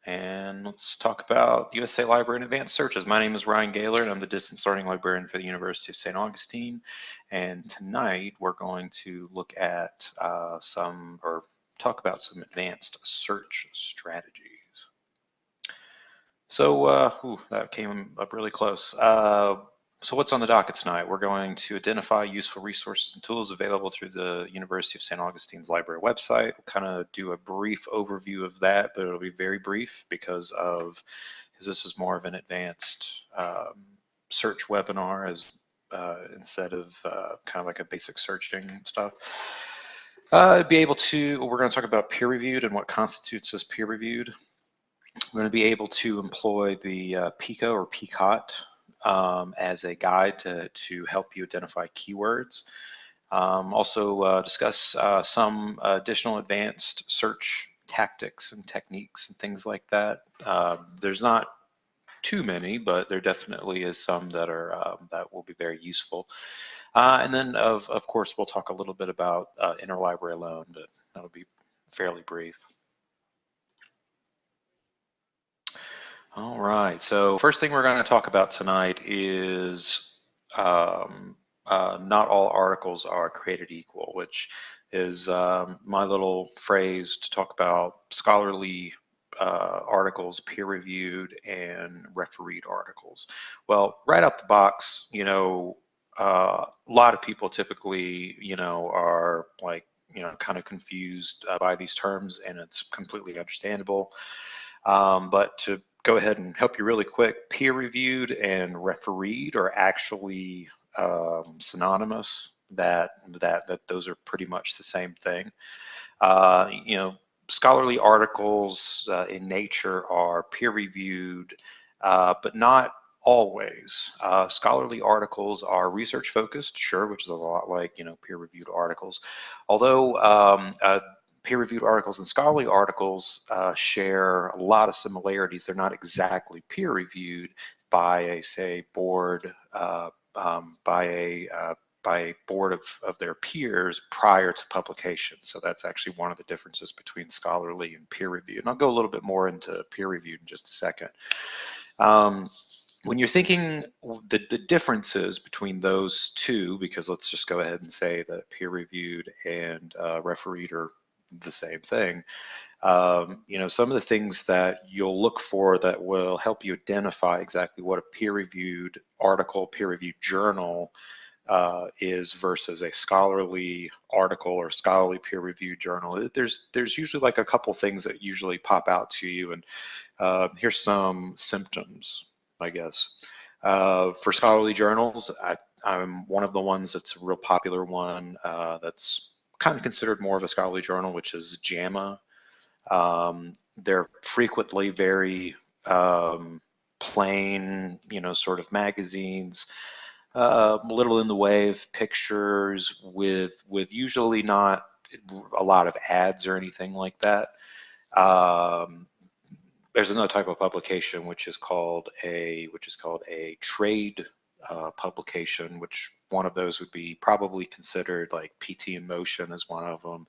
and let's talk about USA Library and Advanced Searches. My name is Ryan Gaylor, and I'm the Distance Learning Librarian for the University of St. Augustine. And tonight we're going to look at talk about some advanced search strategies. So that came up really close. So what's on the docket tonight? We're going to identify useful resources and tools available through the University of St. Augustine's library website. We'll kind of do a brief overview of that, but it'll be very brief because this is more of an advanced search webinar instead of kind of like a basic searching stuff. We're going to talk about peer-reviewed and what constitutes as peer-reviewed. We're going to be able to employ the PICO or PICOT as a guide to help you identify keywords. Also discuss some additional advanced search tactics and techniques and things like that. There's not too many, but there definitely is some that will be very useful. And then of course we'll talk a little bit about interlibrary loan, but that'll be fairly brief. All right, so first thing we're going to talk about tonight is not all articles are created equal, which is my little phrase to talk about scholarly articles, peer-reviewed, and refereed articles. Well, right out the box, a lot of people typically, are like, kind of confused by these terms, and it's completely understandable. But to go ahead and help you really quick, peer-reviewed and refereed are actually synonymous. That those are pretty much the same thing. Scholarly articles in Nature are peer-reviewed, but not always. Scholarly articles are research-focused, sure, which is a lot like peer-reviewed articles. Although peer-reviewed articles and scholarly articles share a lot of similarities. They're not exactly peer-reviewed by a, say, board, by a board of their peers prior to publication. So that's actually one of the differences between scholarly and peer-reviewed. And I'll go a little bit more into peer-reviewed in just a second. When you're thinking the differences between those two, because let's just go ahead and say that peer-reviewed and refereed are the same thing. Some of the things that you'll look for that will help you identify exactly what a peer-reviewed article, peer-reviewed journal is versus a scholarly article or scholarly peer-reviewed journal. There's usually like a couple things that usually pop out to you, and here's some symptoms, I guess. For scholarly journals, I'm one of the ones that's a real popular one that's kind of considered more of a scholarly journal, which is JAMA. They're frequently very plain, sort of magazines, a little in the way of pictures with usually not a lot of ads or anything like that. There's another type of publication which is called a trade publication, which one of those would be probably considered like PT in Motion as one of them.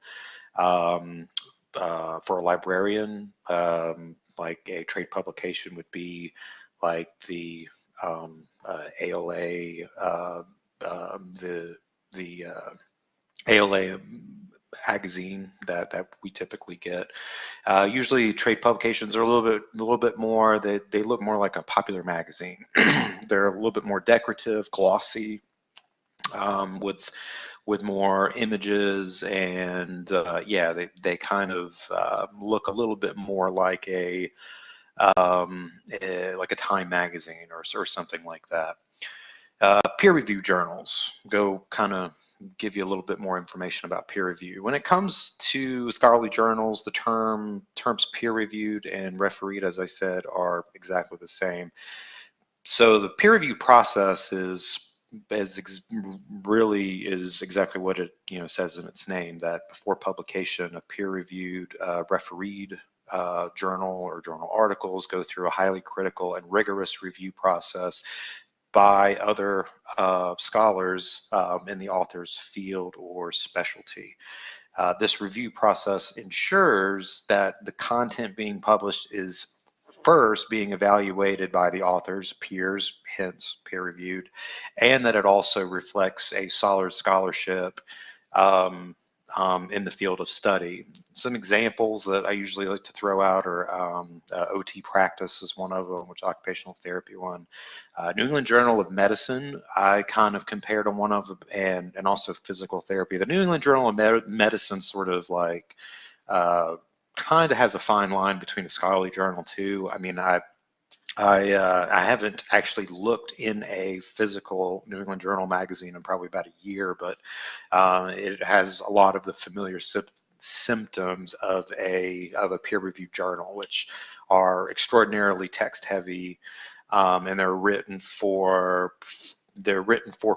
For a librarian, like a trade publication would be like the ALA, the ALA magazine that we typically get. Usually trade publications are a little bit more, they look more like a popular magazine. They're a little bit more decorative, glossy, with more images, and yeah, they kind of look a little bit more like a Time magazine or something like that. Peer review journals go kind of give you a little bit more information about peer review. When it comes to scholarly journals, the terms peer reviewed and refereed, as I said, are exactly the same. So the peer review process really is exactly what it says in its name, that before publication, a peer-reviewed, refereed journal or journal articles go through a highly critical and rigorous review process by other scholars in the author's field or specialty. This review process ensures that the content being published is first being evaluated by the author's peers, hence peer-reviewed, and that it also reflects a solid scholarship in the field of study. Some examples that I usually like to throw out are OT practice is one of them, which is occupational therapy one. New England Journal of Medicine, I kind of compared on one of them, and also physical therapy. The New England Journal of Medicine sort of like kind of has a fine line between a scholarly journal too. I mean, I haven't actually looked in a physical New England Journal magazine in probably about a year, but it has a lot of the familiar symptoms of a peer-reviewed journal, which are extraordinarily text-heavy, and they're written for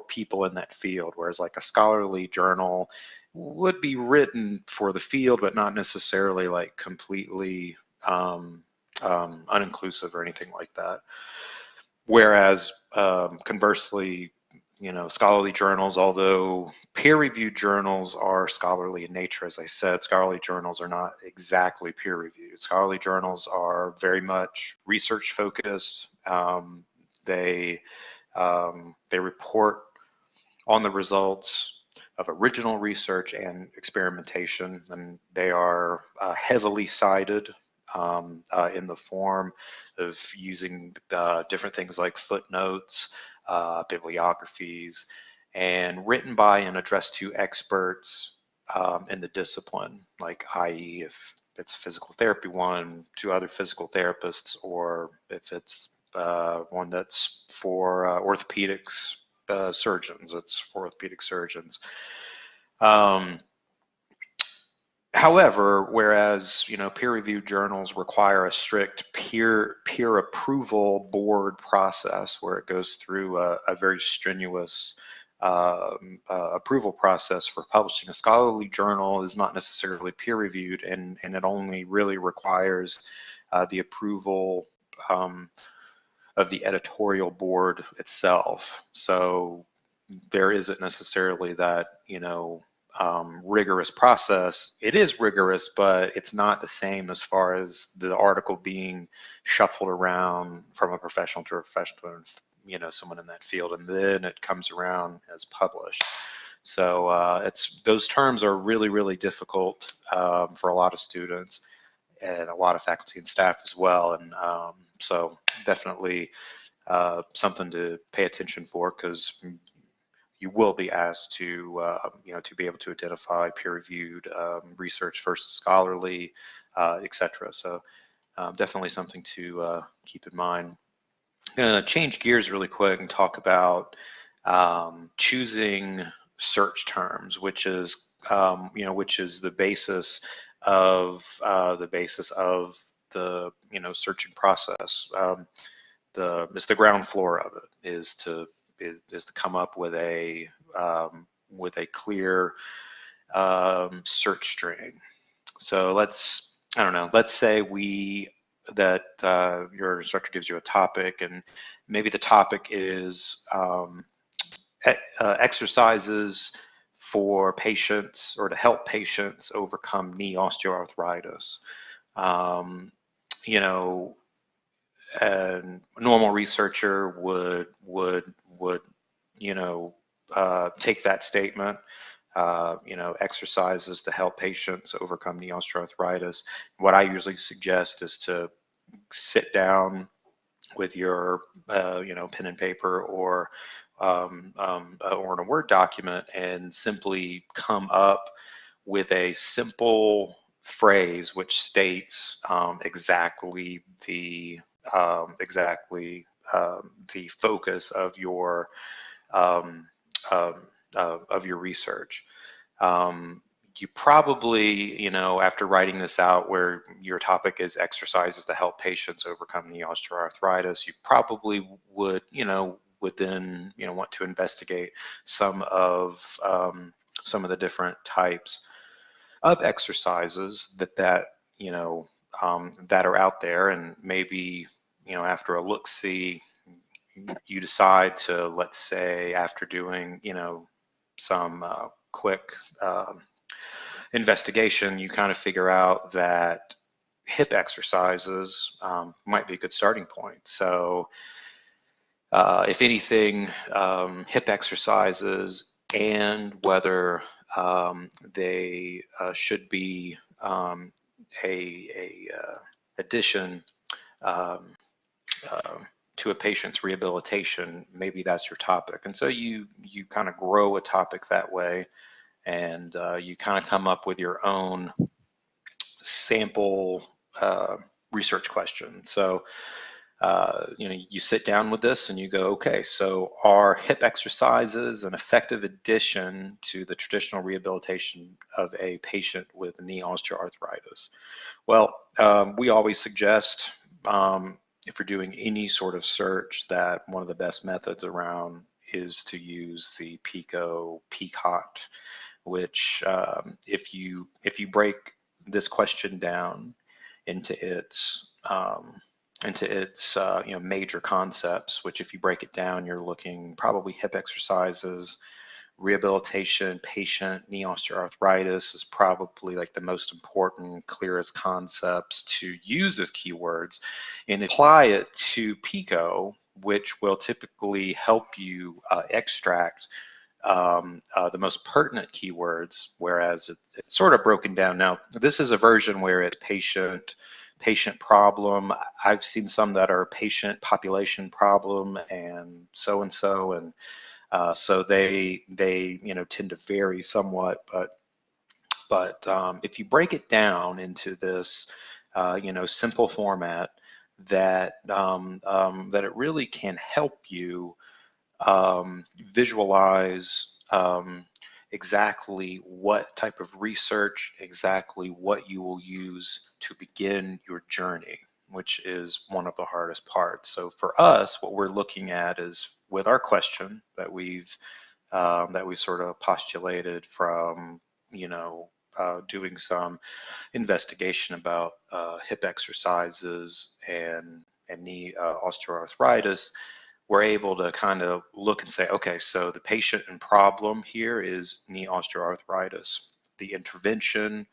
people in that field, whereas like a scholarly journal would be written for the field, but not necessarily like completely uninclusive or anything like that. Whereas conversely, scholarly journals, although peer-reviewed journals are scholarly in nature, as I said, scholarly journals are not exactly peer-reviewed. Scholarly journals are very much research-focused. They report on the results of original research and experimentation, and they are heavily cited in the form of using different things like footnotes, bibliographies, and written by and addressed to experts in the discipline, like i.e. if it's a physical therapy one, to other physical therapists, or if it's one that's for orthopedics surgeons, it's for orthopedic surgeons. However, whereas peer-reviewed journals require a strict peer approval board process where it goes through a very strenuous approval process for publishing, a scholarly journal is not necessarily peer-reviewed, and it only really requires the approval of the editorial board itself. So there isn't necessarily that rigorous process. It is rigorous, but it's not the same as far as the article being shuffled around from a professional to a professional, someone in that field, and then it comes around as published. So those terms are really, really difficult for a lot of students and a lot of faculty and staff as well. And so definitely something to pay attention for, because you will be asked to, to be able to identify peer-reviewed research versus scholarly, et cetera. So definitely something to keep in mind. I'm going to change gears really quick and talk about choosing search terms, which is, the basis of the searching process. It's the ground floor of it is to come up with a clear search string. So let's say your instructor gives you a topic, and maybe the topic is exercises for patients, or to help patients overcome knee osteoarthritis. A normal researcher would take that statement, exercises to help patients overcome knee osteoarthritis. What I usually suggest is to sit down with your pen and paper, or in a Word document, and simply come up with a simple phrase which states exactly the focus of your research. You probably, after writing this out, where your topic is exercises to help patients overcome knee osteoarthritis, you probably would then want to investigate some of the different types of exercises that are out there, and maybe after a look-see, you decide to, let's say, after doing some quick investigation, you kind of figure out that, hip exercises might be a good starting point. So if anything, hip exercises and whether they should be a addition um, uh, to a patient's rehabilitation, maybe that's your topic. And so you kind of grow a topic that way, and you kind of come up with your own sample research question. So you sit down with this and you go, okay, so are hip exercises an effective addition to the traditional rehabilitation of a patient with knee osteoarthritis? Well, we always suggest, if you're doing any sort of search, that one of the best methods around is to use the PICO PCOT, which if you break this question down into its major concepts, which if you break it down, you're looking probably hip exercises, rehabilitation, patient knee osteoarthritis is probably like the most important, clearest concepts to use as keywords, and apply it to PICO, which will typically help you extract the most pertinent keywords, whereas it's sort of broken down. Now, this is a version where it's patient problem. I've seen some that are patient population problem and so, and so they tend to vary somewhat, but if you break it down into this simple format, that that it really can help you visualize exactly what type of research, exactly what you will use to begin your journey, which is one of the hardest parts. So for us, what we're looking at is, with our question that we sort of postulated from doing some investigation about hip exercises and knee osteoarthritis, we're able to kind of look and say, okay, so the patient and problem here is knee osteoarthritis. The intervention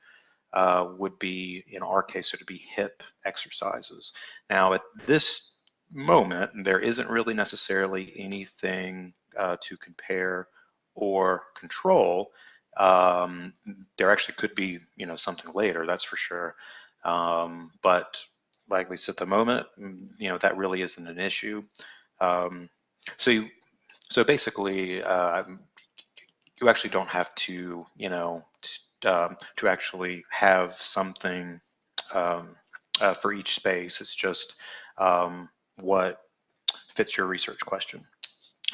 would be, in our case, it would be hip exercises. Now, at this moment, there isn't really necessarily anything to compare or control. There actually could be, something later, that's for sure. But like we said, at the moment, that really isn't an issue. Um, so basically, you actually don't have to, to actually have something for each space. It's just what fits your research question.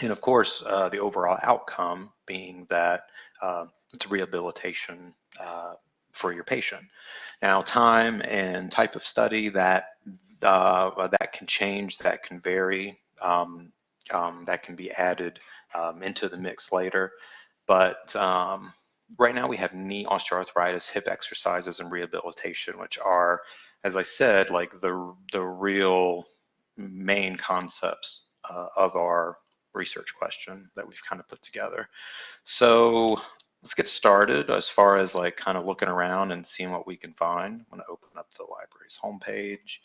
And of course, the overall outcome being that it's rehabilitation for your patient. Now, time and type of study, that can change, that can vary, that can be added into the mix later. But right now we have knee osteoarthritis, hip exercises, and rehabilitation, which are, as I said, like the real main concepts of our research question that we've kind of put together. So let's get started as far as like kind of looking around and seeing what we can find. I'm going to open up the library's homepage.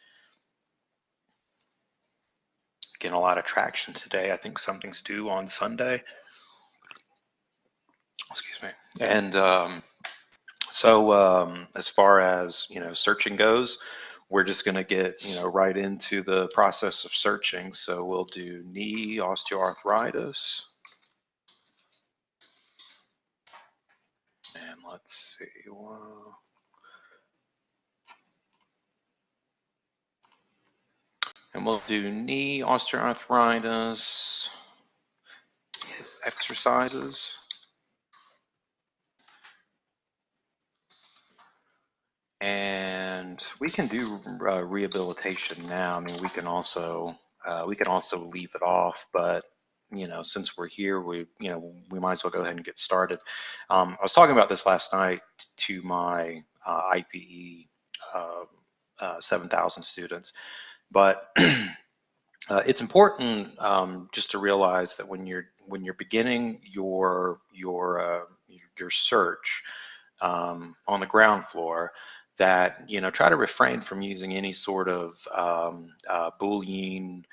Getting a lot of traction today. I think something's due on Sunday. Excuse me. And so as far as searching goes, we're just going to get right into the process of searching. So we'll do knee osteoarthritis, and let's see. And we'll do knee osteoarthritis exercises. And we can do rehabilitation now. I mean, we can also leave it off, but since we're here, we might as well go ahead and get started. I was talking about this last night to my IPE 7,000 students, but it's important just to realize that when you're beginning your search on the ground floor, that, you know, try to refrain from using any sort of Boolean,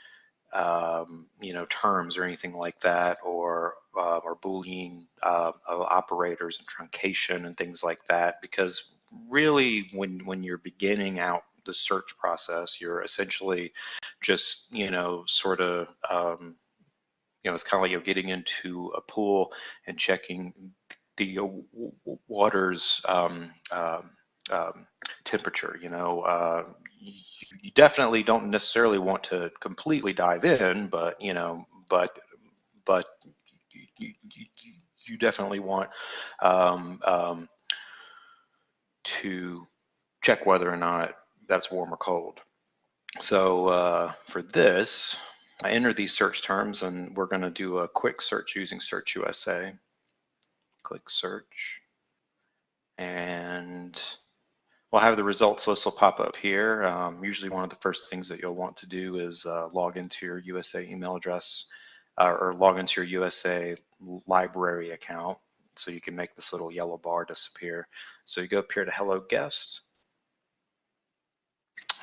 you know, terms or anything like that, or Boolean operators and truncation and things like that, because really when you're beginning out the search process, you're essentially just, you know, sort of, you know, it's kind of like you're getting into a pool and checking the water's temperature. You know, you definitely don't necessarily want to completely dive in, but you know, but you definitely want to check whether or not that's warm or cold. So for this, I entered these search terms, and we're going to do a quick search using Search USA. Click search, and we'll have the results list will pop up here. Usually one of the first things that you'll want to do is log into your USA email address, or log into your USA library account, so you can make this little yellow bar disappear. So you go up here to Hello Guest,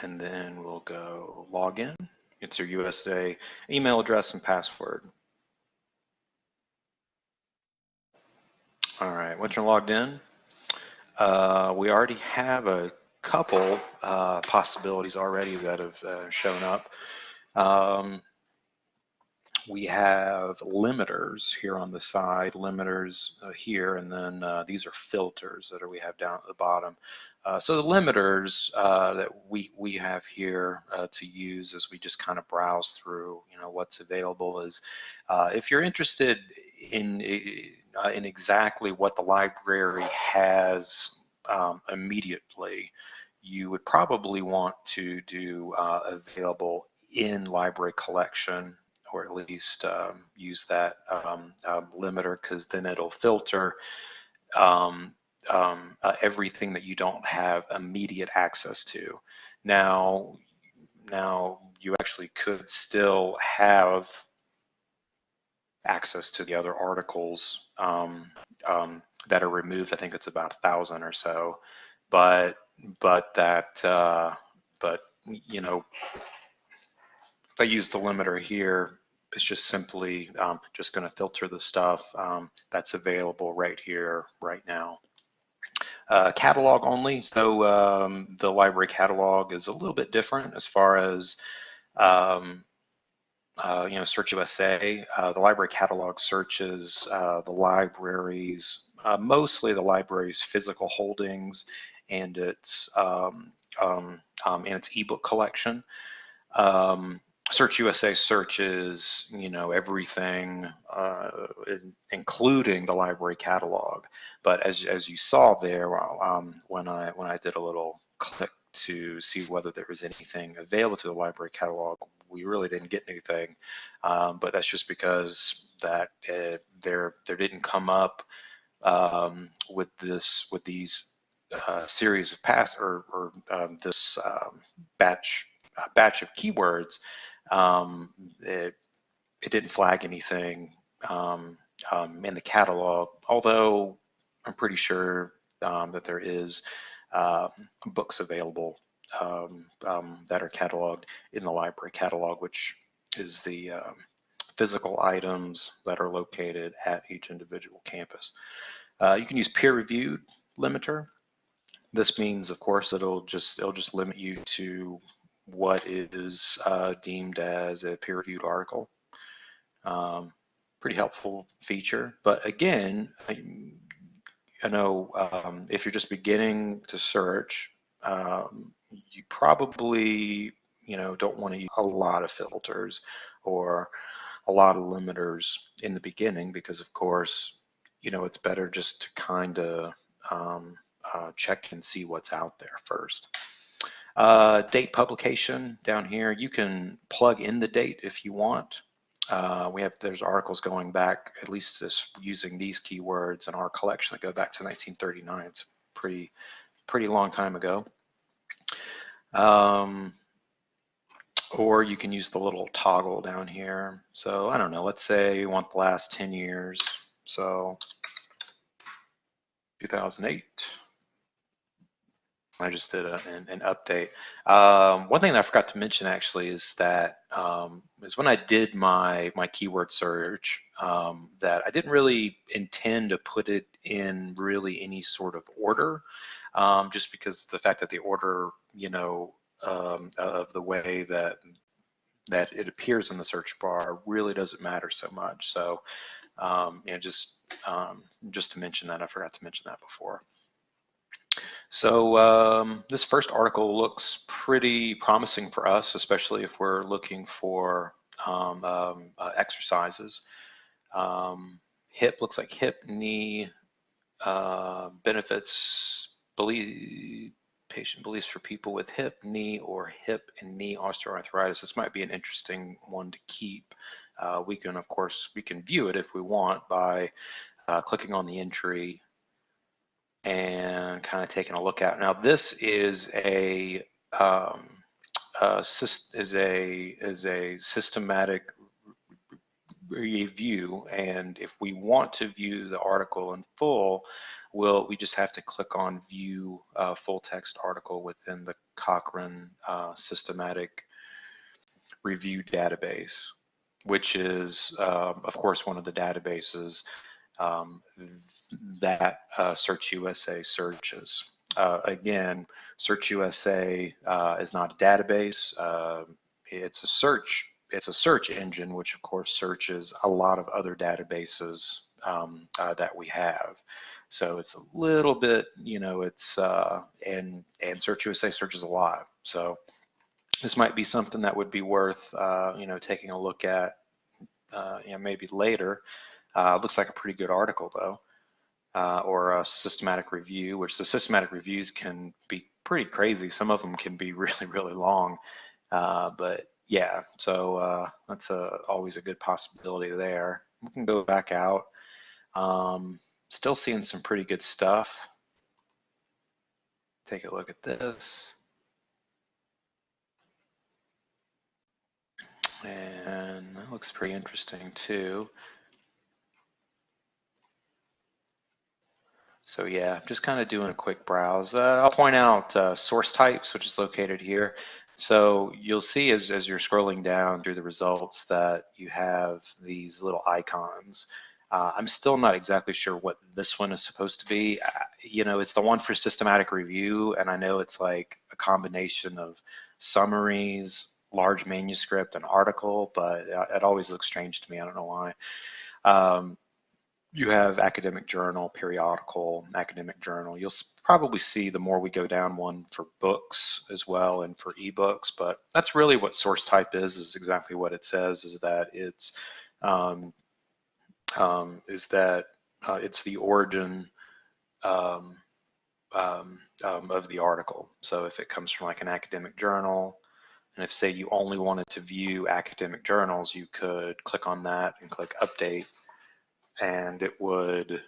and then we'll go log in. It's your USA email address and password. All right, once you're logged in, we already have a couple possibilities already that have shown up. We have limiters here on the side, limiters here, and then these are filters that we have down at the bottom. So the limiters that we have here to use as we just kind of browse through, you know, what's available is, if you're interested in exactly what the library has immediately, you would probably want to do available in library collection, or at least use that limiter, because then it'll filter everything that you don't have immediate access to. Now you actually could still have access to the other articles that are removed. I think it's about 1,000 or so, but you know, if I use the limiter here, it's just simply just going to filter the stuff that's available right here, right now. Catalog only. So the library catalog is a little bit different as far as you know, Search USA. The library catalog searches the library's, mostly the library's physical holdings and its ebook collection. Search USA searches, you know, everything, including the library catalog. But as you saw there, when I did a little click to see whether there was anything available to the library catalog, we really didn't get anything. But that's just because that there didn't come up with these series of this batch of keywords. It didn't flag anything in the catalog, although I'm pretty sure that there is books available that are cataloged in the library catalog, which is the physical items that are located at each individual campus. You can use peer-reviewed limiter. This means, of course, it'll just limit you to what is deemed as a peer-reviewed article. Pretty helpful feature, but again, I know if you're just beginning to search, you probably, you know, don't want to use a lot of filters or a lot of limiters in the beginning, because of course, you know, it's better just to kind of check and see what's out there first. Date publication down here, you can plug in the date if you want. There's articles going back, at least using these keywords in our collection, that go back to 1939. It's pretty long time ago. Or you can use the little toggle down here. So I don't know, let's say you want the last 10 years. So 2008. I just did an update. One thing that I forgot to mention actually is that is when I did my keyword search, that I didn't really intend to put it in really any sort of order, just because the fact that the order, of the way that it appears in the search bar really doesn't matter so much. So, just to mention that, I forgot to mention that before. So this first article looks pretty promising for us, especially if we're looking for exercises. Hip looks like hip, knee benefits, patient beliefs for people with hip, knee, or hip and knee osteoarthritis. This might be an interesting one to keep. We can, of course, view it if we want by clicking on the entry and kind of taking a look at it. Now, this is a systematic review, and if we want to view the article in full, we just have to click on View Full Text Article within the Cochrane Systematic Review Database, which is, of course, one of the databases that SearchUSA searches. Again, SearchUSA is not a database. It's a search engine, which of course searches a lot of other databases that we have. So it's a little bit, it's and SearchUSA searches a lot. So this might be something that would be worth, taking a look at, maybe later. Looks like a pretty good article though, or a systematic review, which the systematic reviews can be pretty crazy. Some of them can be really, really long, but yeah, so that's always a good possibility there. We can go back out. Still seeing some pretty good stuff. Take a look at this. And that looks pretty interesting too. So yeah, just kind of doing a quick browse. I'll point out source types, which is located here. So you'll see as you're scrolling down through the results that you have these little icons. I'm still not exactly sure what this one is supposed to be. It's the one for systematic review, and I know it's like a combination of summaries, large manuscript, and article, but it always looks strange to me. I don't know why. You have academic journal, periodical, academic journal. You'll probably see the more we go down one for books as well and for ebooks, but that's really what source type is exactly what it says, is that it's it's the origin of the article. So if it comes from like an academic journal, and if say you only wanted to view academic journals, you could click on that and click update, and it would,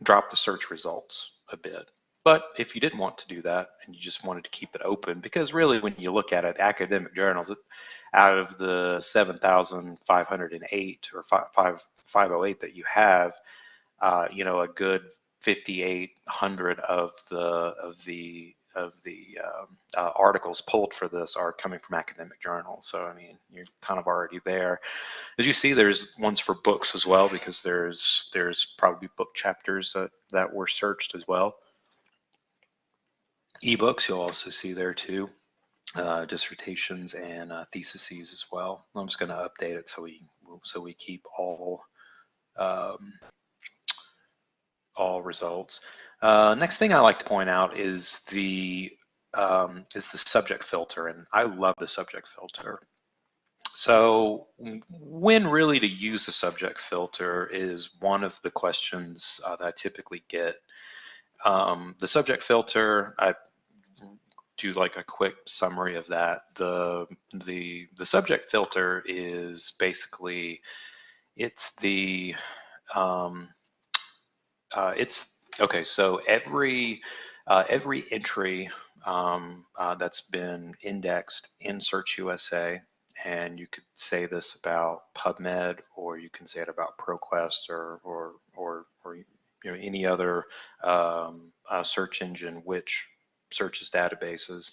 drop the search results a bit. But if you didn't want to do that and you just wanted to keep it open, because really when you look at it, academic journals, out of the 7,508 or 508 that you have, a good 5,800 of the articles pulled for this are coming from academic journals. So I mean, you're kind of already there. As you see, there's ones for books as well, because there's probably book chapters that were searched as well. Ebooks you'll also see there too, dissertations and theses as well. I'm just going to update it so we keep all results. Next thing I like to point out is the subject filter, and I love the subject filter. So when really to use the subject filter is one of the questions that I typically get. The subject filter, I do like a quick summary of that. The subject filter is basically, it's the okay. So every entry that's been indexed in SearchUSA, and you could say this about PubMed, or you can say it about ProQuest, or any other search engine which searches databases.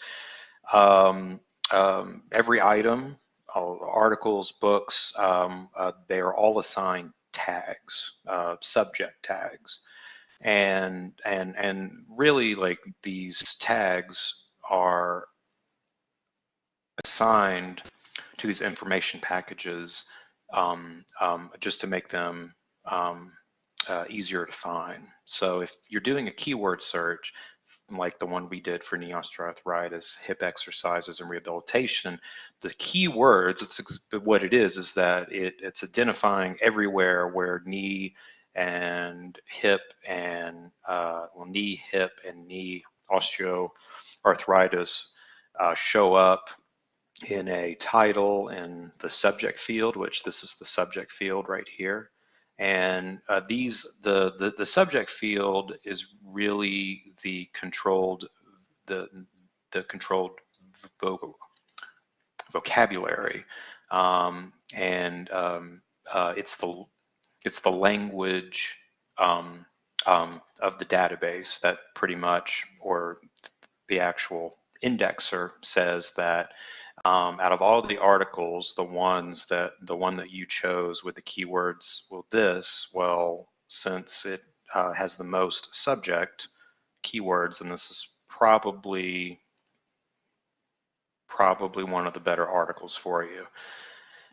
Every item, articles, books, they are all assigned tags, subject tags, and really, like, these tags are assigned to these information packages just to make them easier to find. So if you're doing a keyword search, like the one we did for knee osteoarthritis, hip exercises, and rehabilitation, the keywords, what it is that it's identifying everywhere where knee and hip and knee, hip, and knee osteoarthritis show up in a title in the subject field, which this is the subject field right here. And the subject field is really the controlled vocabulary, it's the language of the database that pretty much, or the actual indexer says that out of all the articles, the one that you chose with the keywords, since it has the most subject keywords, and this is probably one of the better articles for you.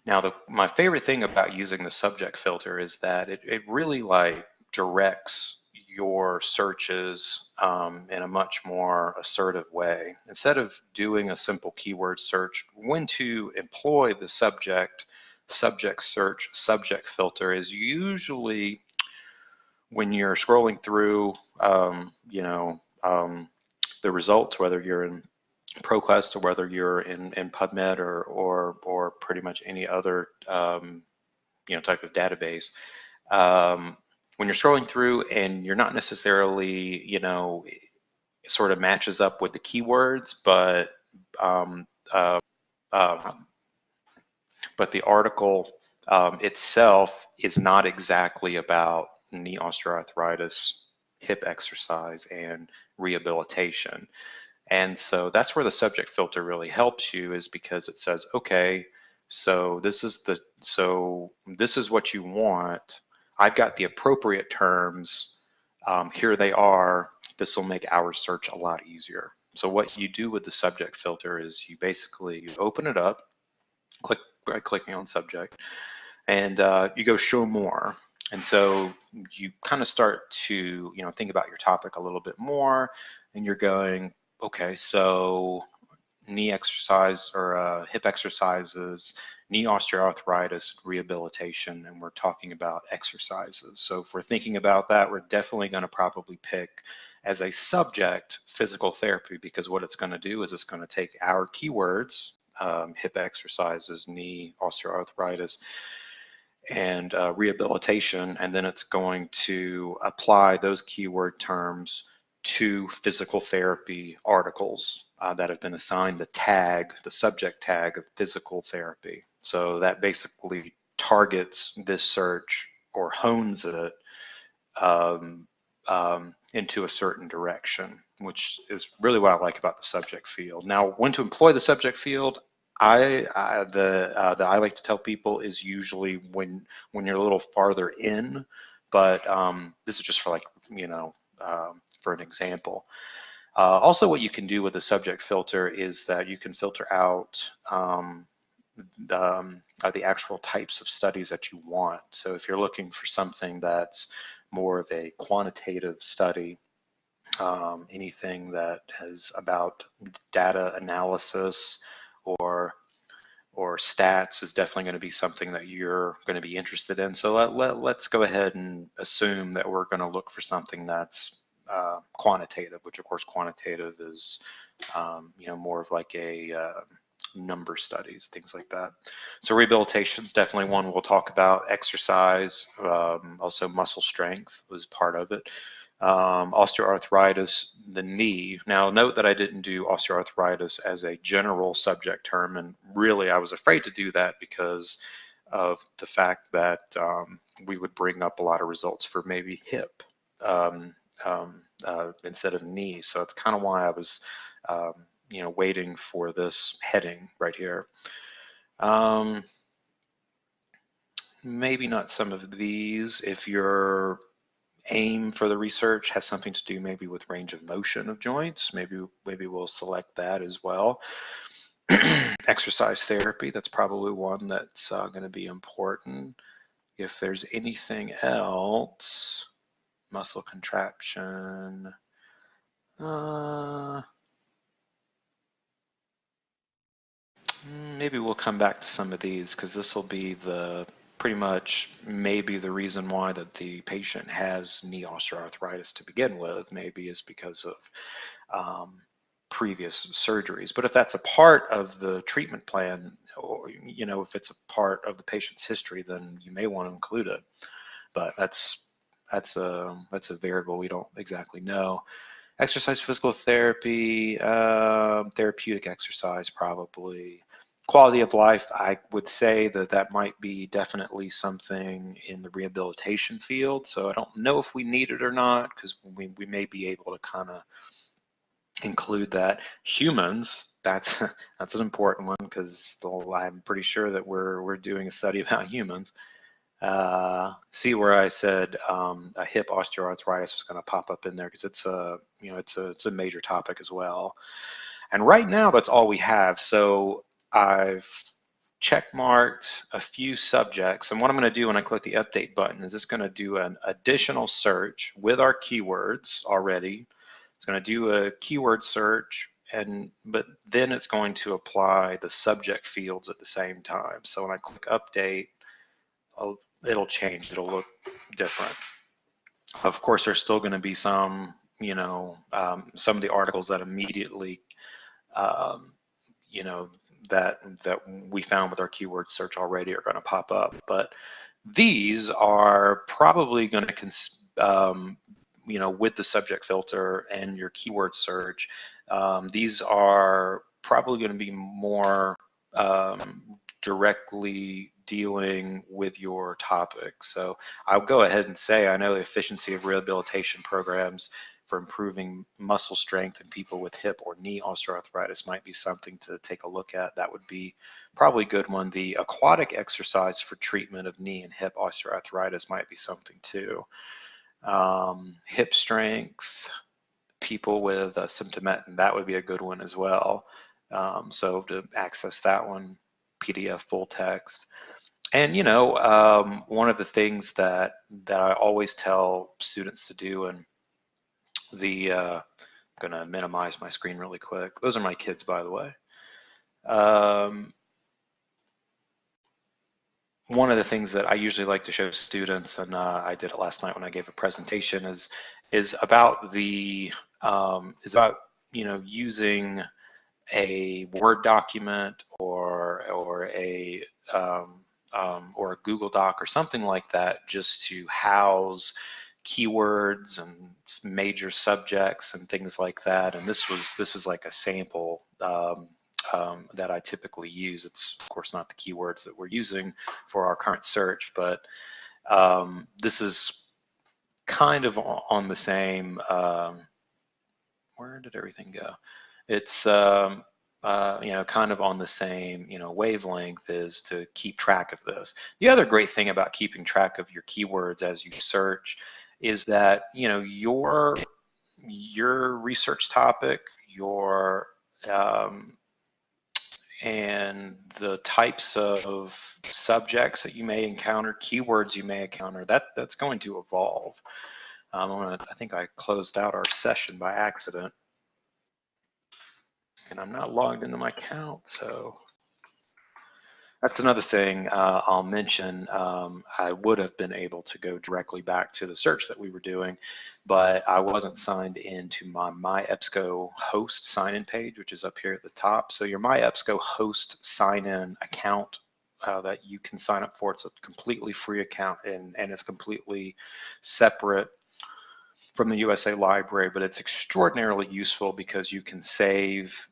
Now, my favorite thing about using the subject filter is that it really, like, directs your searches in a much more assertive way. Instead of doing a simple keyword search, when to employ the subject search subject filter is usually when you're scrolling through the results, whether you're in ProQuest or whether you're in PubMed or pretty much any other type of database. When you're scrolling through and you're not necessarily, sort of matches up with the keywords, but the article itself is not exactly about knee osteoarthritis, hip exercise, and rehabilitation. And so that's where the subject filter really helps you, is because it says, okay, so this is what you want. I've got the appropriate terms. Here they are. This will make our search a lot easier. So what you do with the subject filter is you basically open it up, click by clicking on subject, and you go show more. And so you kind of start to think about your topic a little bit more, and you're going, okay, so knee exercise or hip exercises, knee osteoarthritis, rehabilitation, and we're talking about exercises. So if we're thinking about that, we're definitely going to probably pick as a subject physical therapy, because what it's going to do is it's going to take our keywords, hip exercises, knee osteoarthritis, and rehabilitation, and then it's going to apply those keyword terms to physical therapy articles that have been assigned the subject tag of physical therapy. So that basically targets this search or hones it into a certain direction, which is really what I like about the subject field. Now, when to employ the subject field, that I like to tell people is usually when you're a little farther in, but this is just for for an example. Also, what you can do with the subject filter is that you can filter out the actual types of studies that you want. So if you're looking for something that's more of a quantitative study, anything that is about data analysis or stats is definitely going to be something that you're going to be interested in. So let's go ahead and assume that we're going to look for something that's quantitative, which of course quantitative is more of like a number studies, things like that. So rehabilitation is definitely one we'll talk about. Exercise, also muscle strength was part of it. Osteoarthritis, the knee. Now note that I didn't do osteoarthritis as a general subject term, and really I was afraid to do that because of the fact that we would bring up a lot of results for maybe hip. instead of knee. So it's kind of why I was, waiting for this heading right here. Maybe not some of these. If your aim for the research has something to do maybe with range of motion of joints, maybe we'll select that as well. Exercise therapy, that's probably one that's going to be important. If there's anything else, muscle contraction, maybe we'll come back to some of these because this will be the pretty much maybe the reason why that the patient has knee osteoarthritis to begin with, maybe is because of previous surgeries. But if that's a part of the treatment plan, or if it's a part of the patient's history, then you may want to include it. But that's a variable we don't exactly know. Exercise, physical therapy, therapeutic exercise probably. Quality of life, I would say that might be definitely something in the rehabilitation field. So I don't know if we need it or not, because we may be able to kind of include that. Humans, that's an important one, because I'm pretty sure that we're doing a study about humans. See where I said a hip osteoarthritis was going to pop up in there, because it's a major topic as well. And right now that's all we have. So I've check marked a few subjects, and what I'm going to do when I click the update button is it's going to do an additional search with our keywords already. It's going to do a keyword search, but then it's going to apply the subject fields at the same time. So when I click update, it'll change. It'll look different. Of course, there's still going to be some, some of the articles that immediately, that we found with our keyword search already are going to pop up. But these are probably going to, with the subject filter and your keyword search, these are probably going to be more directly dealing with your topic. So I'll go ahead and say, I know efficiency of rehabilitation programs for improving muscle strength in people with hip or knee osteoarthritis might be something to take a look at. That would be probably a good one. The aquatic exercise for treatment of knee and hip osteoarthritis might be something too. Hip strength, people with symptomatin, that would be a good one as well. So to access that one, PDF full text. And one of the things that I always tell students to do, and I'm going to minimize my screen really quick. Those are my kids, by the way. One of the things that I usually like to show students, and I did it last night when I gave a presentation, is about using a Word document or a Google Doc or something like that, just to house keywords and major subjects and things like that. And this is like a sample that I typically use. It's of course not the keywords that we're using for our current search, but this is kind of on the same. Where did everything go? It's kind of on the same wavelength, is to keep track of this. The other great thing about keeping track of your keywords as you search is that your research topic, and the types of subjects that you may encounter, keywords you may encounter, that's going to evolve. I think I closed out our session by accident, and I'm not logged into my account, so that's another thing I'll mention. I would have been able to go directly back to the search that we were doing, but I wasn't signed into my MyEBSCO host sign-in page, which is up here at the top. So your MyEBSCO host sign-in account that you can sign up for, it's a completely free account, and it's completely separate from the USA Library, but it's extraordinarily useful because you can save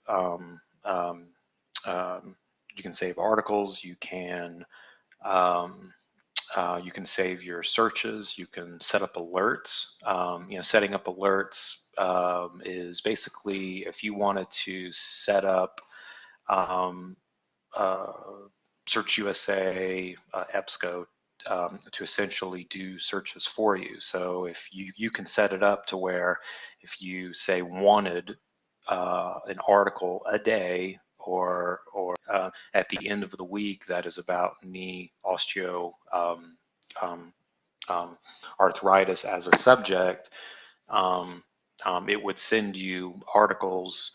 articles, you can You can save your searches. You can set up alerts. Setting up alerts is basically if you wanted to set up um, uh, Search USA, EBSCO to essentially do searches for you. So if you can set it up to where if you say wanted an article a day or at the end of the week that is about knee osteo um, arthritis as a subject, it would send you articles,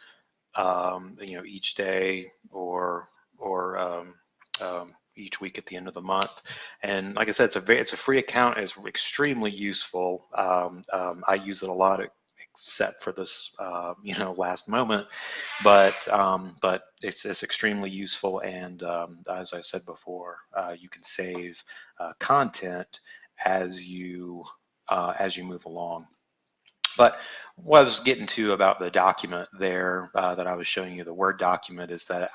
each day or each week at the end of the month. And like I said, it's a free account. It's extremely useful. I use it a lot, except for this, last moment. But it's extremely useful. And as I said before, you can save content as you move along. But what I was getting to about the document there that I was showing you, the Word document, is that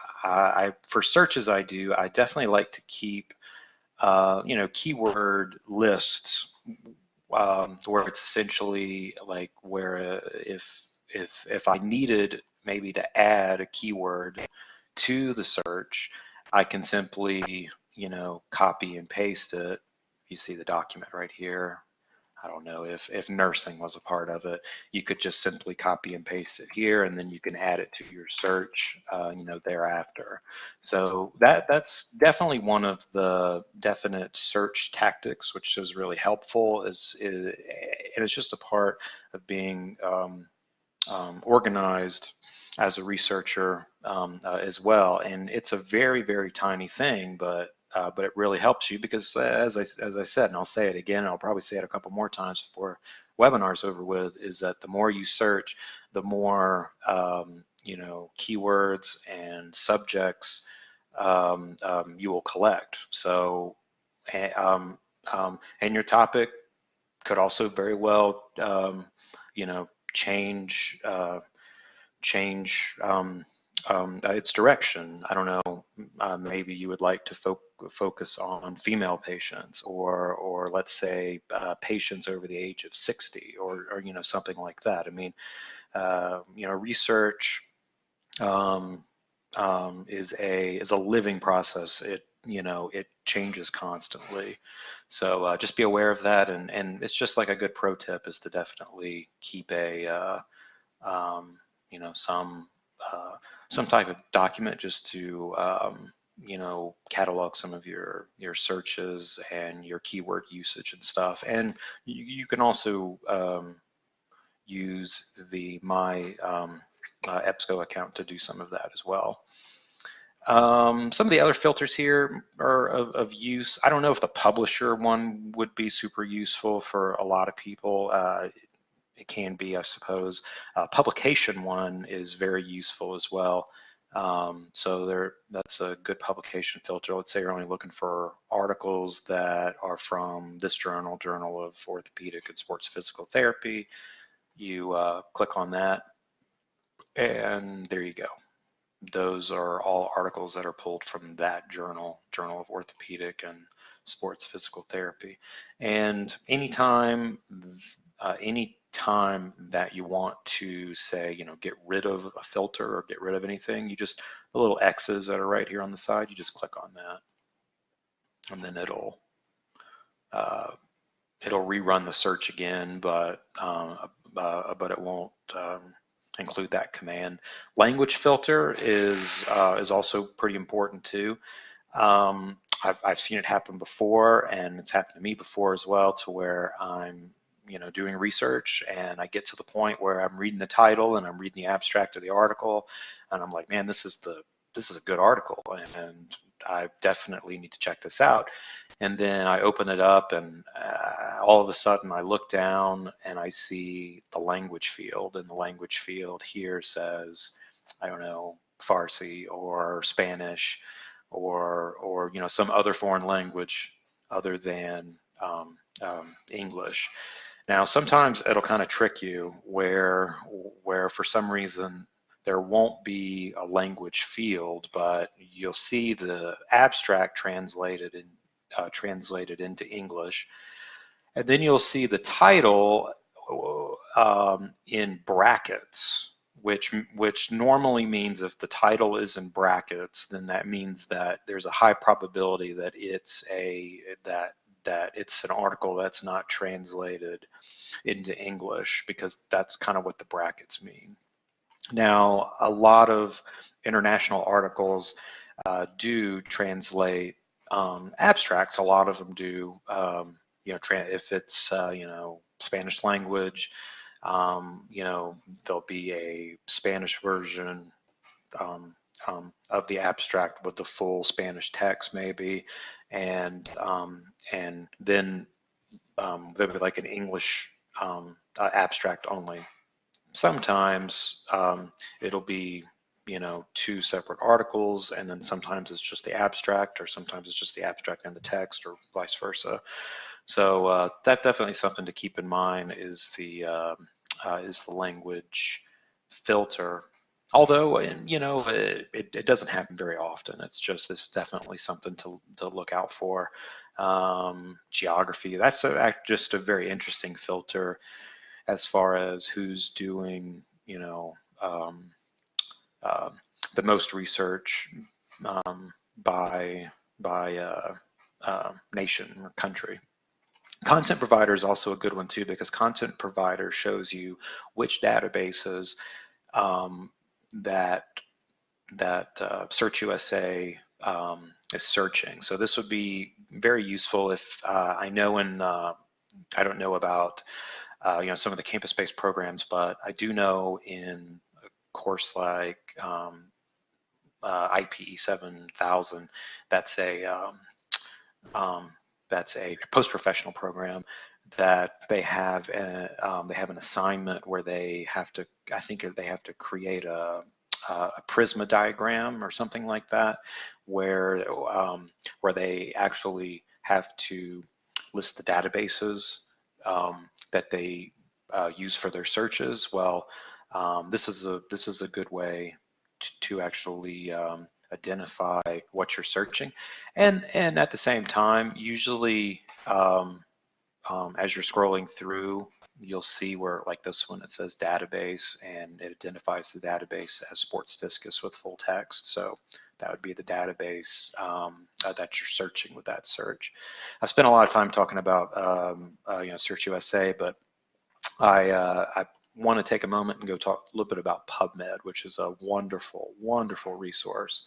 for searches I definitely like to keep, keyword lists where it's essentially like where if I needed maybe to add a keyword to the search, I can simply, copy and paste it. You see the document right here. I don't know if nursing was a part of it, you could just simply copy and paste it here, and then you can add it to your search, thereafter. So that's definitely one of the definite search tactics, which is really helpful. And it's just a part of being organized as a researcher as well. And it's a very, very tiny thing, but it really helps you because as I said, and I'll say it again, and I'll probably say it a couple more times before webinar's over with, is that the more you search, the more keywords and subjects you will collect. So, and your topic could also very well, change its direction. I don't know. Maybe you would like to focus on female patients, or let's say patients over the age of 60, or something like that. I mean, research is a living process. It changes constantly. So just be aware of that, and it's just like a good pro tip is to definitely keep some type of document just to catalog some of your searches and your keyword usage and stuff. And you can also use the my EBSCO account to do some of that as well. Some of the other filters here are of use. I don't know if the publisher one would be super useful for a lot of people. It can be, I suppose. Publication one is very useful as well. So that's a good publication filter. Let's say you're only looking for articles that are from this journal, Journal of Orthopedic and Sports Physical Therapy. You click on that, and there you go. Those are all articles that are pulled from that journal, Journal of Orthopedic and Sports Physical Therapy. And anytime that you want to say, get rid of a filter or get rid of anything, the little X's that are right here on the side, you just click on that, and then it'll rerun the search again, but it won't include that command. Language filter is also pretty important too. I've seen it happen before, and it's happened to me before as well, to where I'm doing research and I get to the point where I'm reading the title and I'm reading the abstract of the article, and I'm like, man, this is a good article, and I definitely need to check this out. And then I open it up, and all of a sudden I look down and I see the language field, and the language field here says, I don't know, Farsi or Spanish or some other foreign language other than English. Now, sometimes it'll kind of trick you where for some reason there won't be a language field, but you'll see the abstract translated translated into English. And then you'll see the title in brackets, which normally means if the title is in brackets, then that means that there's a high probability that it's an article that's not translated into English, because that's kind of what the brackets mean. Now, a lot of international articles do translate abstracts. A lot of them do. If it's Spanish language, there'll be a Spanish version of the abstract with the full Spanish text, maybe, and then there'll be like an English abstract only. Sometimes it'll be two separate articles, and then sometimes it's just the abstract, or sometimes it's just the abstract and the text, or vice versa. So that's definitely something to keep in mind, is the language filter. Although it doesn't happen very often. It's definitely something to look out for. Geography, that's just a very interesting filter as far as who's doing the most research by nation or country. Content provider is also a good one too, because content provider shows you which databases that SearchUSA is searching. So this would be very useful if I don't know about some of the campus-based programs, but I do know in a course like IPE 7000, that's a post-professional program, that they have an assignment where they have to create a Prisma diagram or something like that, where they actually have to list the databases that they use for their searches. Well, this is a good way to actually identify what you're searching, and at the same time, usually as you're scrolling through, you'll see where, like this one, it says database, and it identifies the database as Sportsdiscus with full text. So that would be the database that you're searching with that search. I spent a lot of time talking about SearchUSA, but I want to take a moment and go talk a little bit about PubMed, which is a wonderful, wonderful resource.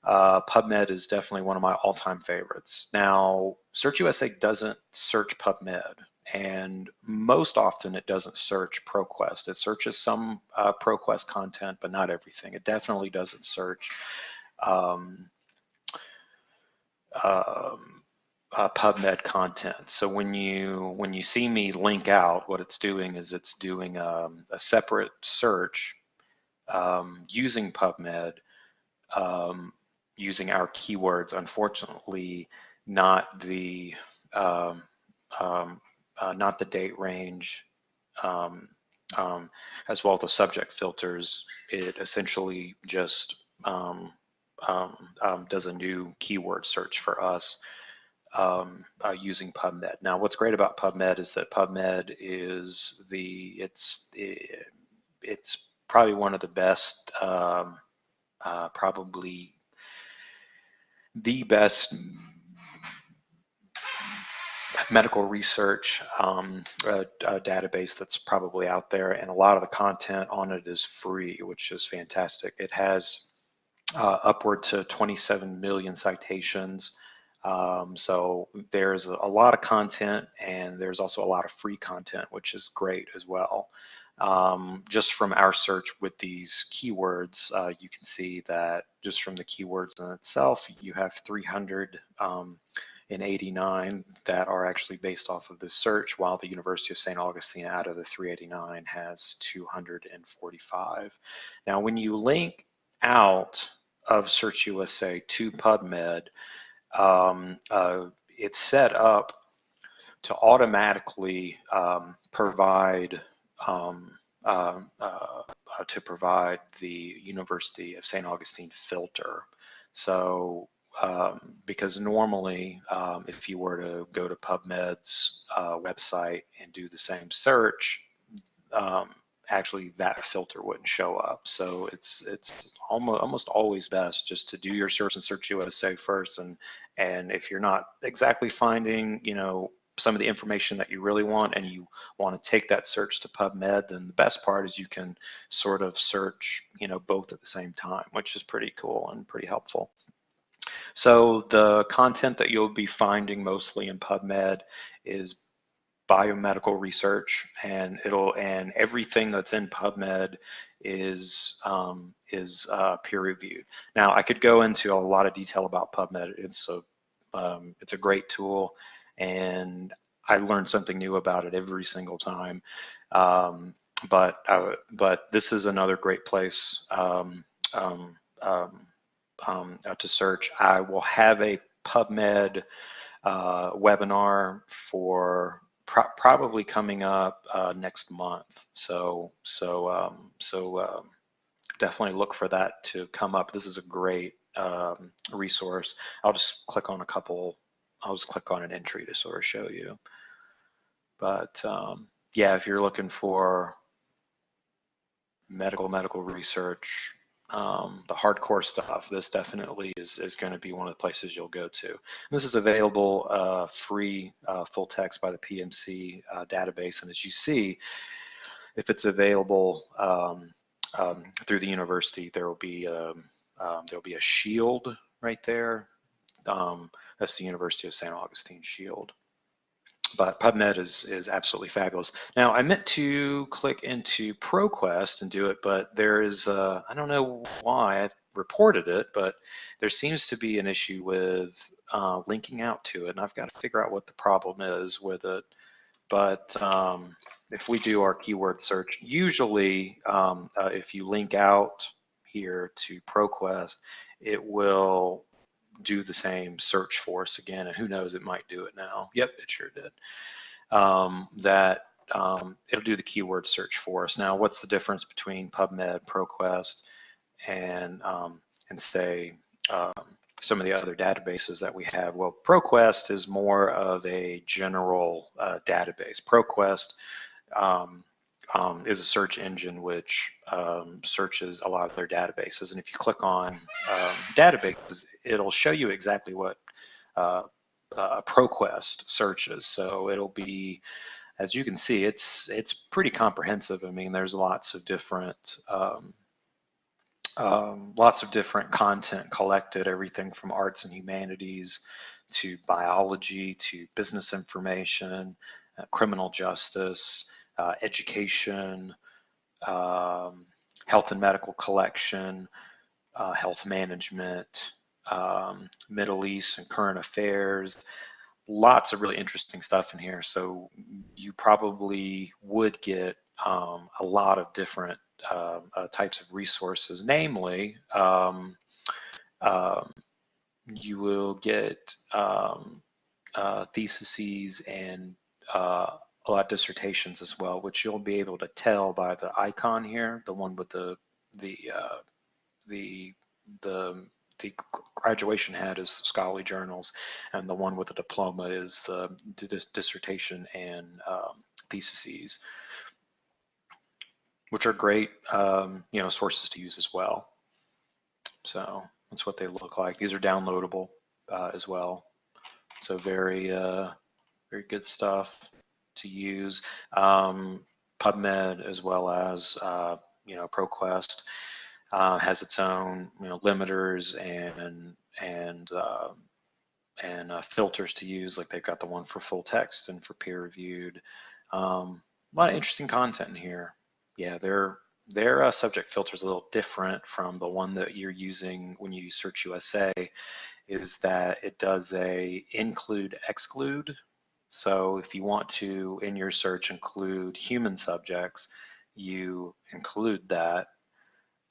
PubMed is definitely one of my all-time favorites. Now, SearchUSA doesn't search PubMed, and most often it doesn't search ProQuest. It searches some ProQuest content, but not everything. It definitely doesn't search PubMed content. So when you see me link out, what it's doing is it's doing a separate search using PubMed, using our keywords. Unfortunately, not the date range, as well as the subject filters. It essentially just does a new keyword search for us using PubMed. Now, what's great about PubMed is that PubMed is it's probably one of the best, probably the best medical research database that's probably out there, and a lot of the content on it is free, which is fantastic. It has upward to 27 million citations. So there's a lot of content, and there's also a lot of free content, which is great as well. Just from our search with these keywords, you can see that just from the keywords in itself, you have 389 that are actually based off of this search, while the University of St. Augustine, out of the 389, has 245. Now, when you link out of SearchUSA to PubMed, it's set up to automatically provide the University of St. Augustine filter. So because normally if you were to go to PubMed's website and do the same search, actually that filter wouldn't show up. So it's almost always best just to do your search in Search USA first, and if you're not exactly finding, some of the information that you really want, and you want to take that search to PubMed, then the best part is you can sort of search, both at the same time, which is pretty cool and pretty helpful. So the content that you'll be finding mostly in PubMed is biomedical research, and everything that's in PubMed is peer reviewed. Now, I could go into a lot of detail about PubMed. It's a great tool, and I learn something new about it every single time. But this is another great place to search. I will have a PubMed webinar for probably coming up next month. So definitely look for that to come up. This is a great resource. I'll just click on an entry to sort of show you. But yeah, if you're looking for medical research, the hardcore stuff, this definitely is going to be one of the places you'll go to. And this is available free, full text by the PMC database. And as you see, if it's available through the university, there will be a shield right there. That's the University of St. Augustine shield. But PubMed is absolutely fabulous. Now, I meant to click into ProQuest and do it, but there is, I don't know why I reported it, but there seems to be an issue with linking out to it, and I've got to figure out what the problem is with it. But if we do our keyword search, usually if you link out here to ProQuest, it will do the same search for us again, and who knows, it might do it now. Yep, it sure did. It'll do the keyword search for us. Now, what's the difference between PubMed, ProQuest, and say some of the other databases that we have? Well, ProQuest is more of a general database. ProQuest is a search engine which searches a lot of their databases. And if you click on databases, it'll show you exactly what ProQuest searches. So it'll be, as you can see, it's pretty comprehensive. I mean, there's lots of different content collected, everything from arts and humanities to biology to business information, criminal justice, education, health and medical collection, health management, Middle East and current affairs. Lots of really interesting stuff in here. So you probably would get a lot of different types of resources. Namely, you will get theses and a lot of dissertations as well, which you'll be able to tell by the icon here, the one with the graduation hat is scholarly journals, and the one with the diploma is the dissertation and theses, which are great sources to use as well. So that's what they look like. These are downloadable as well. So very good stuff to use. PubMed as well as ProQuest has its own limiters and filters to use. Like they've got the one for full text and for peer reviewed. A lot of interesting content in here. Yeah, their subject filter is a little different from the one that you're using when you use Search USA. Is that it does a include exclude. So if you want to, in your search, include human subjects, you include that.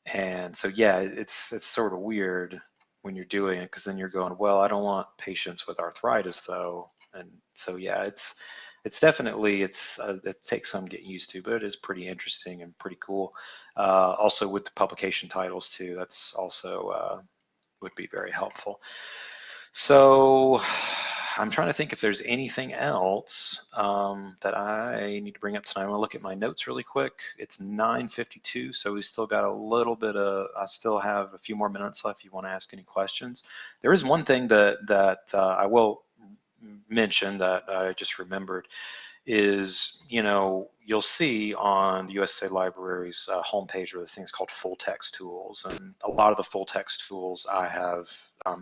And so, yeah, it's sort of weird when you're doing it, because then you're going, well, I don't want patients with arthritis though. And so, yeah, it's definitely, it takes some getting used to, but it is pretty interesting and pretty cool. Also with the publication titles too, that's also would be very helpful. So I'm trying to think if there's anything else that I need to bring up tonight. I'm gonna look at my notes really quick. It's 9:52, so we still got a little bit of, I still have a few more minutes left if you want to ask any questions. There is one thing that I will mention that I just remembered is, you'll see on the USA Library's homepage where this thing's called full text tools. And a lot of the full text tools I have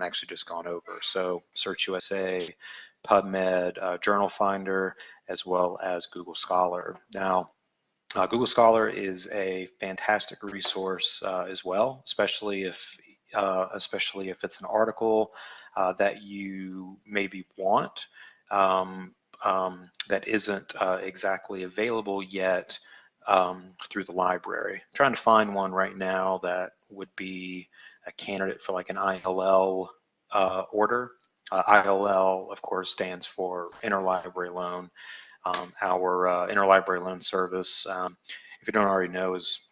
actually just gone over. So Search USA, PubMed, Journal Finder, as well as Google Scholar. Now, Google Scholar is a fantastic resource as well, especially if it's an article that you maybe want. That isn't exactly available yet through the library. I'm trying to find one right now that would be a candidate for like an ILL order. ILL, of course, stands for Interlibrary Loan. Our Interlibrary Loan Service, if you don't already know, is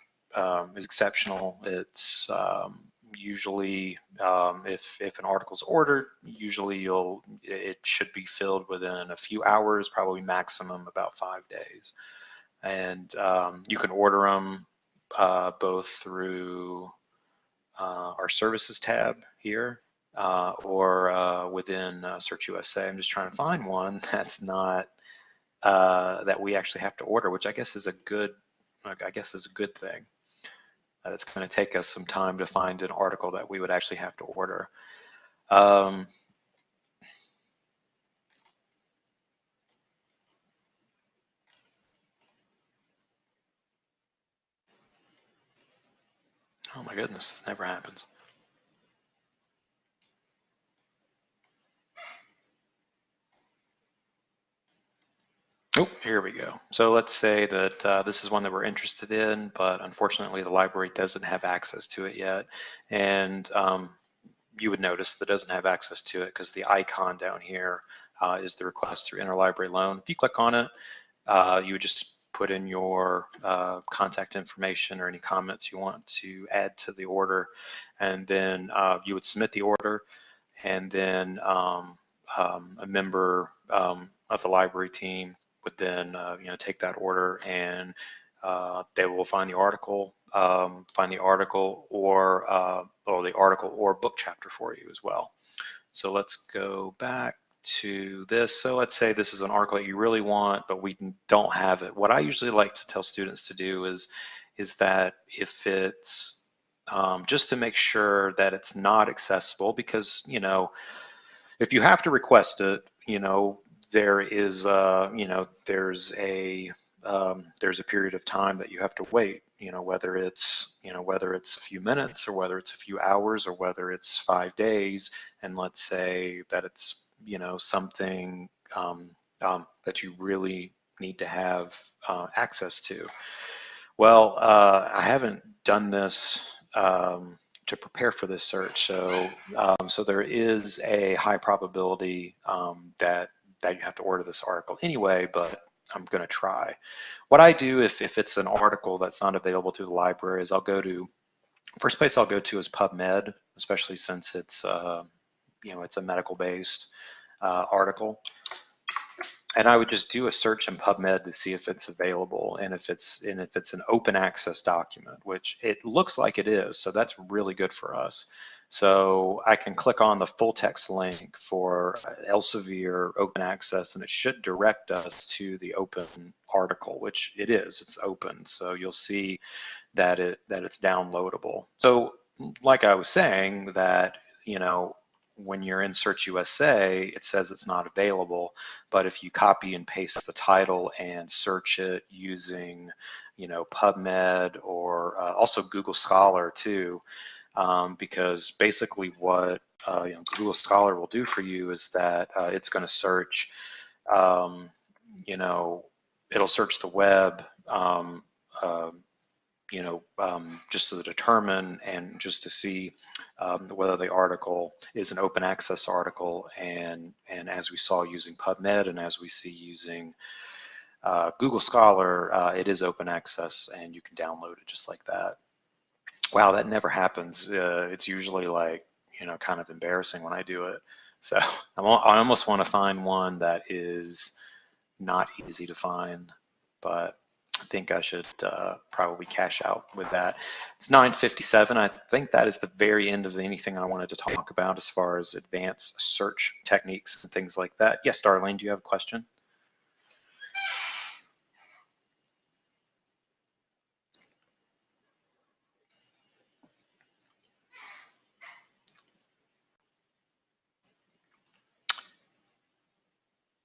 exceptional. It's usually if an article is ordered, usually it should be filled within a few hours, probably maximum about 5 days. And you can order them both through our services tab here or within Search USA. I'm just trying to find one that's not that we actually have to order, which I guess is a good thing. It's going to take us some time to find an article that we would actually have to order. Oh my goodness, this never happens. Oh, here we go. So let's say that this is one that we're interested in, but unfortunately the library doesn't have access to it yet. And you would notice that it doesn't have access to it because the icon down here is the request through interlibrary loan. If you click on it, you would just put in your contact information or any comments you want to add to the order, and then you would submit the order, and then a member of the library team would then take that order, and they will find the article or the article or book chapter for you as well. So let's go back to this. So let's say this is an article that you really want, but we don't have it. What I usually like to tell students to do is that if it's just to make sure that it's not accessible, because if you have to request it, there is there's a period of time that you have to wait, whether it's a few minutes or whether it's a few hours or whether it's 5 days. And let's say that it's something that you really need to have access to. Well, I haven't done this to prepare for this search, so there is a high probability that you have to order this article anyway, but I'm going to try. What I do if it's an article that's not available through the library is first place I'll go to is PubMed, especially since it's it's a medical-based article. And I would just do a search in PubMed to see if it's available and if it's an open access document, which it looks like it is. So that's really good for us. So I can click on the full text link for Elsevier open access, and it should direct us to the open article, which it is. It's open, so you'll see that it's downloadable. So like I was saying, that when you're in Search USA, it says it's not available, but if you copy and paste the title and search it using, PubMed or also Google Scholar too, because basically what Google Scholar will do for you is that it's going to search, it'll search the web, just to determine and just to see whether the article is an open access article, and as we saw using PubMed and as we see using Google Scholar, it is open access and you can download it just like that. Wow, that never happens. It's usually like kind of embarrassing when I do it. So I almost want to find one that is not easy to find, but I think I should probably cash out with that. It's 9:57. I think that is the very end of anything I wanted to talk about as far as advanced search techniques and things like that. Yes, Darlene, do you have a question?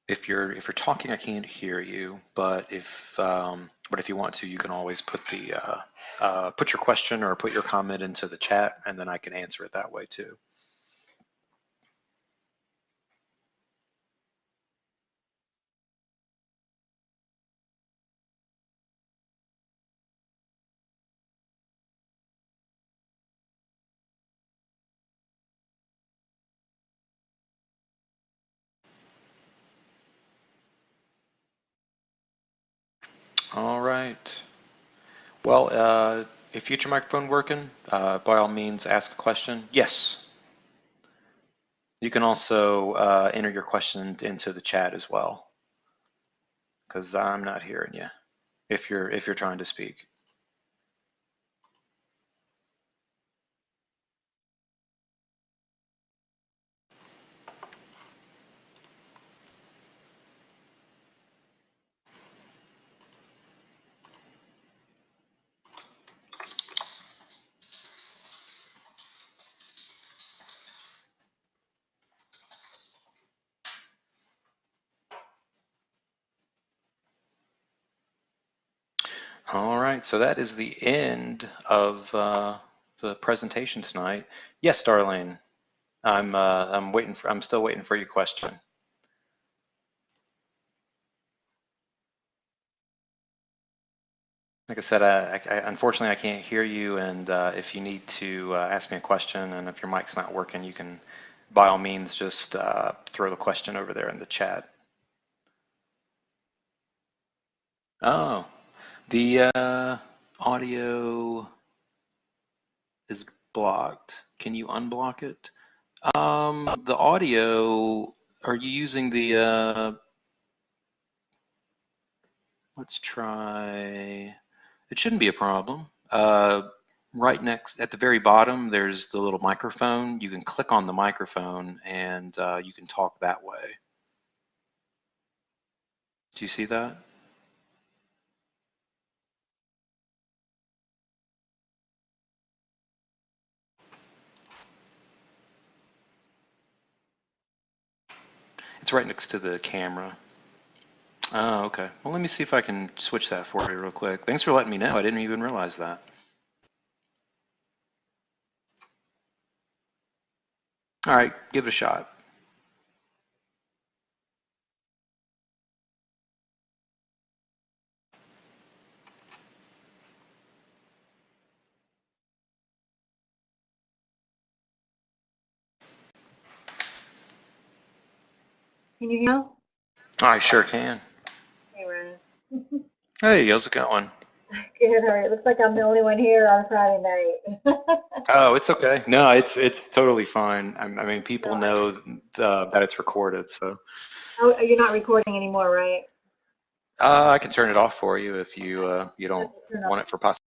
If you're talking, I can't hear you. But if you want to, you can always put put your question or put your comment into the chat, and then I can answer it that way too. All right. Well, if your microphone working, by all means, ask a question. Yes. You can also enter your question into the chat as well, because I'm not hearing you if you're trying to speak. All right, so that is the end of the presentation tonight. Yes, Darlene, I'm still waiting for your question. Like I said, unfortunately I can't hear you, and if you need to ask me a question, and if your mic's not working, you can by all means just throw the question over there in the chat. Oh, the audio is blocked. Can you unblock it? The audio, are you using the, let's try, it shouldn't be a problem. Right next, at the very bottom, there's the little microphone. You can click on the microphone and you can talk that way. Do you see that? It's right next to the camera. Oh, okay. Well, let me see if I can switch that for you real quick. Thanks for letting me know. I didn't even realize that. All right, give it a shot. Can you hear me? I sure can. Hey, Ryan. Hey, how's it going? Good. All right. It looks like I'm the only one here on Friday night. Oh, it's okay. No, it's totally fine. I mean, people No, know that it's recorded, so oh, you're not recording anymore, right? I can turn it off for you if you I have don't to turn off want it for possible.